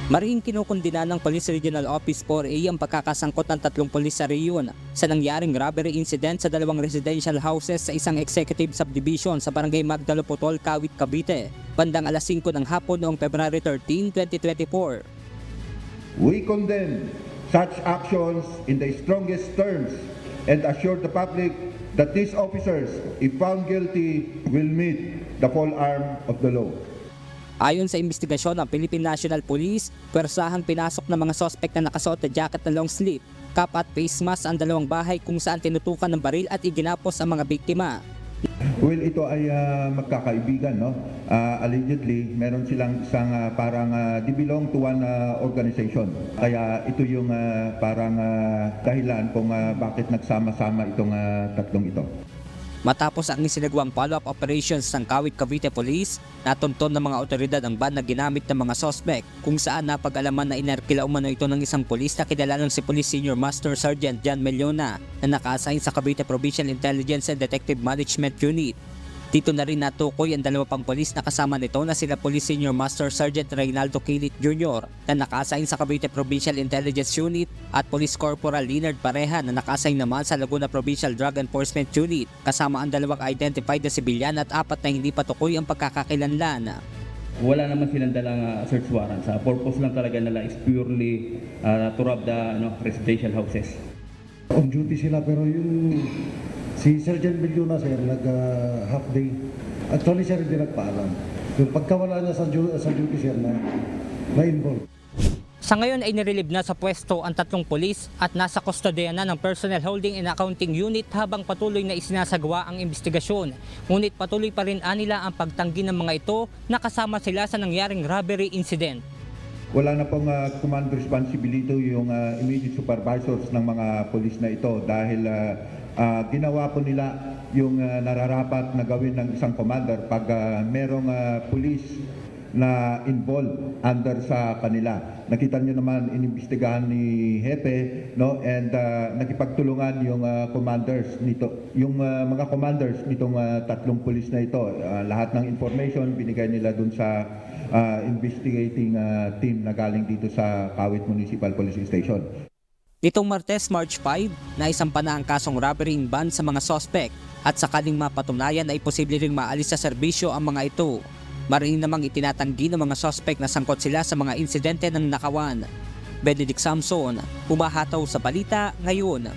Marihing kinukundina ng Police Regional Office 4A ang pagkakasangkot ng 3 pulis sa rehiyon sa nangyaring robbery incident sa 2 residential houses sa isang executive subdivision sa Barangay Magdalopotol, Kawit, Cavite, bandang alas 5 ng hapon noong February 13, 2024. We condemn such actions in the strongest terms and assure the public that these officers, if found guilty, will meet the full arm of the law. Ayon sa investigasyon ng Philippine National Police, pwersahang pinasok ng mga sospek na nakasuot na jacket na long sleeve, cap at face mask ang 2 bahay kung saan tinutukan ng baril at iginapos ang mga biktima. Well, ito ay magkakaibigan, no? Allegedly, meron silang isang parang they belong to one organization. Kaya ito yung parang dahilan kung bakit nagsama-sama itong tatlong ito. Matapos ang isinagawang follow-up operations ng Kawit Cavite Police, natunton ng mga otoridad ang van na ginamit ng mga sospek kung saan napag-alaman na inarkila umano ito ng isang pulis na kilalang si Police Senior Master Sergeant John Mellona na naka-assign sa Cavite Provincial Intelligence and Detective Management Unit. Dito na rin natukoy ang 2 pang pulis na kasama nito na sila Police Senior Master Sergeant Reynaldo Kilit Jr. na naka-assign sa Cavite Provincial Intelligence Unit at Police Corporal Leonard Pareha na naka-assign naman sa Laguna Provincial Drug Enforcement Unit, kasama ang 2 identified na sibilyan at 4 na hindi patukoy ang pagkakakilanlan. Wala naman silang dalang search warrant. Sa purpose lang talaga nila is purely to rob the residential houses. On duty sila pero yung si Sergeant Mellona sir half day. Actually sir hindi nagpaalam. Yung pagkawala niya sa duty sir na involved. Sa ngayon ay nirelieve na sa pwesto ang 3 pulis at nasa kustodiya na ng Personnel Holding and Accounting Unit habang patuloy na isinasagawa ang investigasyon. Ngunit patuloy pa rin nila ang pagtanggi ng mga ito na kasama sila sa nangyaring robbery incident. Wala na pong command responsibility yung immediate supervisors ng mga polis na ito dahil ginawa po nila yung nararapat na gawin ng isang commander pag merong police na involved under sa kanila. Nakita niyo naman inimbestigahan ni Hepe, no, and nakipagtulungan yung commanders nito, yung mga commanders nitong 3 pulis na ito. Lahat ng information binigay nila dun sa investigating team na galing dito sa Kawit Municipal Police Station. Nitong Martes, March 5, naisampa na ang kasong robbery in van sa mga sospek at sakaling mapatunayan ay posible ring maalis sa serbisyo ang mga ito. Marin namang itinatanggi ng mga sospek na sangkot sila sa mga insidente ng nakawan. Benedict Samson, humahataw sa balita ngayon.